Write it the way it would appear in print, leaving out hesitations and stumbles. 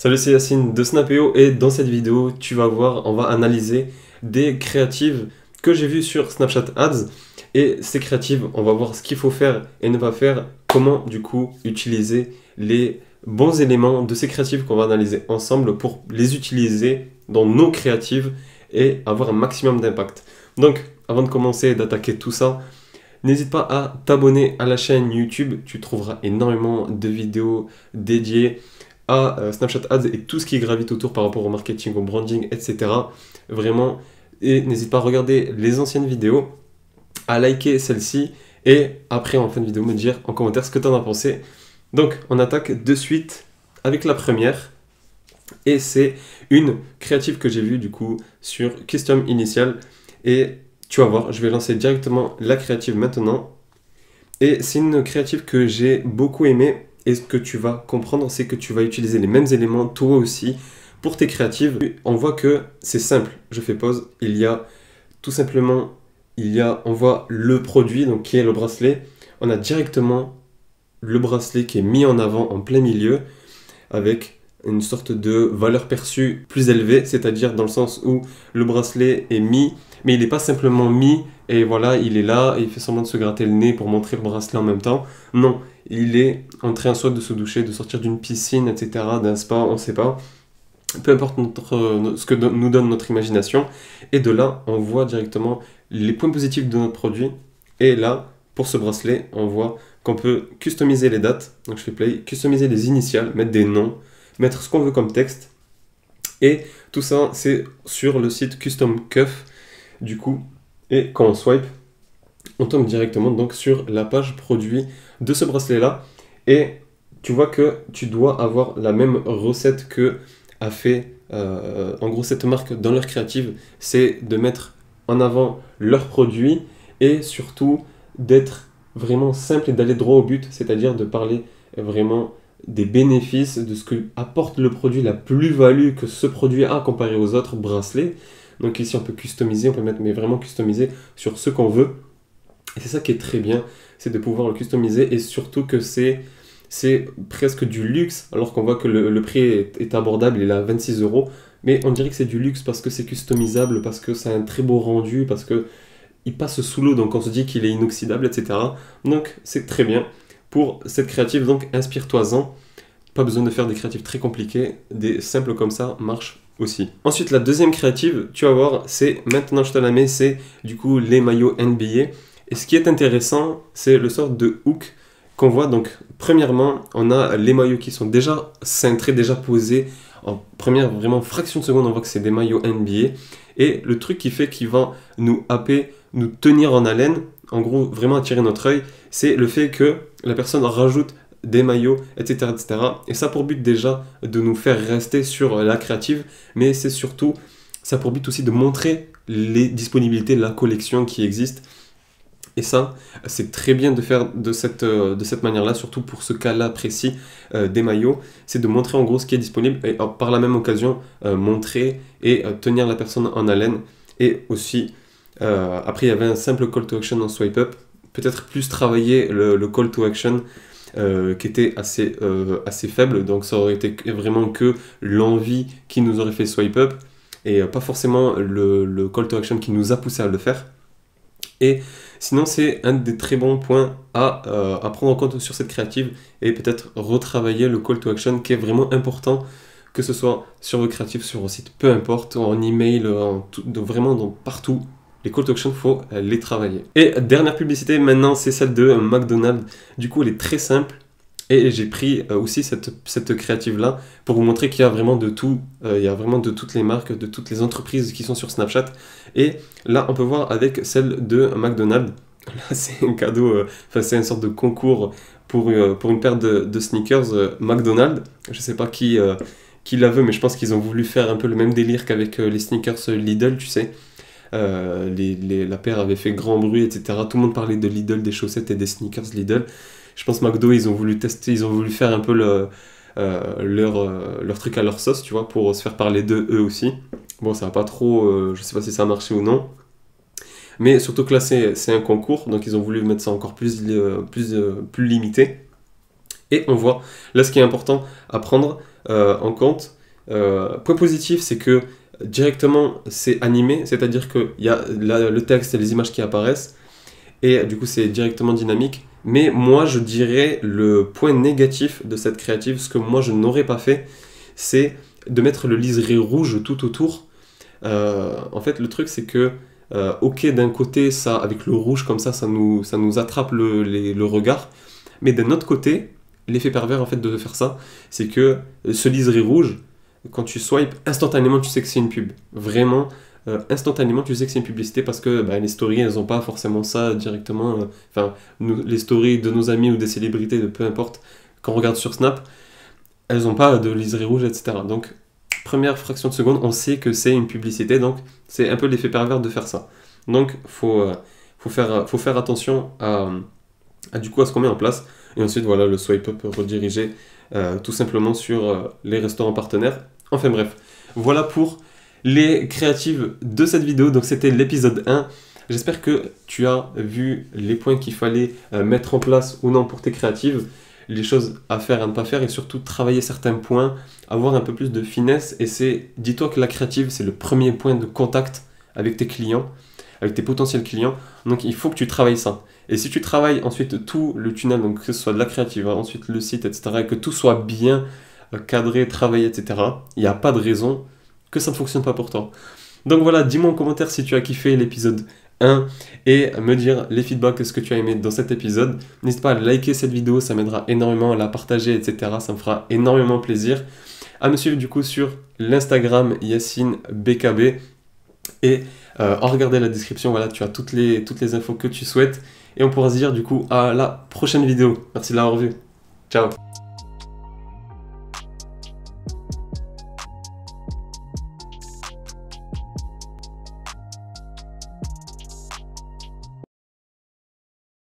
Salut, c'est Yacine de Snapeo et dans cette vidéo, tu vas voir, on va analyser des créatives que j'ai vues sur Snapchat Ads. Et ces créatives, on va voir ce qu'il faut faire et ne pas faire, comment du coup utiliser les bons éléments de ces créatives qu'on va analyser ensemble pour les utiliser dans nos créatives et avoir un maximum d'impact. Donc, avant de commencer et d'attaquer tout ça, n'hésite pas à t'abonner à la chaîne YouTube, tu trouveras énormément de vidéos dédiées à Snapchat Ads et tout ce qui gravite autour par rapport au marketing, au branding, etc. Vraiment, et n'hésite pas à regarder les anciennes vidéos, à liker celle-ci et après en fin de vidéo me dire en commentaire ce que tu en as pensé. Donc on attaque de suite avec la première et c'est une créative que j'ai vue du coup sur Custom Initial et tu vas voir, je vais lancer directement la créative maintenant et c'est une créative que j'ai beaucoup aimée. Et ce que tu vas comprendre, c'est que tu vas utiliser les mêmes éléments toi aussi pour tes créatives. On voit que c'est simple. Je fais pause. Il y a tout simplement, on voit le produit, donc qui est le bracelet. On a directement le bracelet qui est mis en avant en plein milieu avec une sorte de valeur perçue plus élevée, c'est-à-dire dans le sens où le bracelet est mis, mais il n'est pas simplement mis et voilà, il est là et il fait semblant de se gratter le nez pour montrer le bracelet en même temps. Non, il est en train soit de se doucher, de sortir d'une piscine, etc., d'un spa, on ne sait pas. Peu importe ce que nous donne notre imagination. Et de là, on voit directement les points positifs de notre produit. Et là, pour ce bracelet, on voit qu'on peut customiser les dates. Donc je fais play, customiser les initiales, mettre des noms, mettre ce qu'on veut comme texte. Et tout ça, c'est sur le site Custom Cuff, du coup. Et quand on swipe, on tombe directement donc sur la page produit de ce bracelet-là. Et tu vois que tu dois avoir la même recette que a fait en gros cette marque dans leur créative. C'est de mettre en avant leurs produits et surtout d'être vraiment simple et d'aller droit au but. C'est-à-dire de parler vraiment des bénéfices, de ce que apporte le produit, la plus-value que ce produit a comparé aux autres bracelets. Donc ici on peut customiser, on peut mettre mais vraiment customiser sur ce qu'on veut. Et c'est ça qui est très bien, c'est de pouvoir le customiser et surtout que c'est presque du luxe alors qu'on voit que le prix est abordable, il est à 26 €. Mais on dirait que c'est du luxe parce que c'est customisable, parce que c'est un très beau rendu, parce que il passe sous l'eau donc on se dit qu'il est inoxydable, etc. Donc c'est très bien pour cette créative, donc inspire-toi-en. Pas besoin de faire des créatives très compliquées, des simples comme ça marchent aussi. Ensuite, la deuxième créative, tu vas voir, c'est maintenant je te la mets, c'est du coup les maillots NBA. Et ce qui est intéressant, c'est le sort de hook qu'on voit. Donc, premièrement, on a les maillots qui sont déjà cintrés, déjà posés. En première vraiment fraction de seconde, on voit que c'est des maillots NBA. Et le truc qui fait qu'il va nous happer, nous tenir en haleine, en gros, vraiment attirer notre œil, c'est le fait que la personne rajoute des maillots, etc., etc. Et ça a pour but déjà de nous faire rester sur la créative, mais c'est surtout, ça a pour but aussi de montrer les disponibilités, la collection qui existe. Et ça, c'est très bien de faire de cette manière-là, surtout pour ce cas-là précis des maillots. C'est de montrer en gros ce qui est disponible et par la même occasion montrer et tenir la personne en haleine. Et aussi, après il y avait un simple call to action en swipe up. Peut-être plus travailler le call to action qui était assez faible. Donc ça aurait été vraiment que l'envie qui nous aurait fait swipe up et pas forcément le call to action qui nous a poussé à le faire. Et sinon, c'est un des très bons points à prendre en compte sur cette créative et peut-être retravailler le call to action qui est vraiment important, que ce soit sur vos créatives, sur vos sites, peu importe, en email, vraiment partout. Les call to action, il faut les travailler. Et dernière publicité, maintenant, c'est celle de McDonald's. Du coup, elle est très simple. Et j'ai pris aussi cette créative-là pour vous montrer qu'il y a vraiment de tout. Il y a vraiment de toutes les marques, de toutes les entreprises qui sont sur Snapchat. Et là, on peut voir avec celle de McDonald's. Là, c'est un cadeau, c'est une sorte de concours pour une paire de sneakers McDonald's. Je ne sais pas qui la veut, mais je pense qu'ils ont voulu faire un peu le même délire qu'avec les sneakers Lidl, tu sais. La paire avait fait grand bruit, etc. Tout le monde parlait de Lidl, des chaussettes et des sneakers Lidl. Je pense McDo, ils ont voulu tester, ils ont voulu faire un peu leur truc à leur sauce, tu vois, pour se faire parler d'eux eux aussi. Bon, ça va pas trop, je sais pas si ça a marché ou non. Mais surtout que là, c'est un concours, donc ils ont voulu mettre ça encore plus limité. Et on voit, là, ce qui est important à prendre, en compte. Point positif, c'est que directement c'est animé, c'est-à-dire qu'il y a le texte et les images qui apparaissent, et du coup c'est directement dynamique. Mais moi je dirais le point négatif de cette créative, ce que moi je n'aurais pas fait, c'est de mettre le liseré rouge tout autour. En fait le truc c'est que, ok d'un côté ça avec le rouge comme ça nous attrape le regard, mais d'un autre côté, l'effet pervers en fait de faire ça, c'est que ce liseré rouge, quand tu swipes, instantanément tu sais que c'est une pub. Vraiment, instantanément tu sais que c'est une publicité parce que bah, les stories elles n'ont pas forcément ça directement. Enfin, les stories de nos amis ou des célébrités, de peu importe, quand on regarde sur Snap, elles n'ont pas de liseré rouge, etc. Donc, première fraction de seconde, on sait que c'est une publicité, donc c'est un peu l'effet pervers de faire ça. Donc, faut faire attention du coup à ce qu'on met en place. Et ensuite, voilà, le swipe up redirigé tout simplement sur les restaurants partenaires. Enfin bref, voilà pour les créatives de cette vidéo. Donc c'était l'épisode 1. J'espère que tu as vu les points qu'il fallait mettre en place ou non pour tes créatives, les choses à faire et à ne pas faire, et surtout travailler certains points, avoir un peu plus de finesse. Et dis-toi que la créative, c'est le premier point de contact avec tes clients, avec tes potentiels clients. Donc il faut que tu travailles ça. Et si tu travailles ensuite tout le tunnel, donc que ce soit de la créative, ensuite le site, etc., et que tout soit bien cadré, travaillé, etc., il n'y a pas de raison que ça ne fonctionne pas pour toi. Donc voilà, dis-moi en commentaire si tu as kiffé l'épisode 1 et me dire les feedbacks, ce que tu as aimé dans cet épisode. N'hésite pas à liker cette vidéo, ça m'aidera énormément, à la partager, etc. Ça me fera énormément plaisir. À me suivre du coup sur l'Instagram YassineBKB. Et en regardant la description, voilà, tu as toutes les infos que tu souhaites. Et on pourra se dire du coup à la prochaine vidéo. Merci de l'avoir vu. Ciao.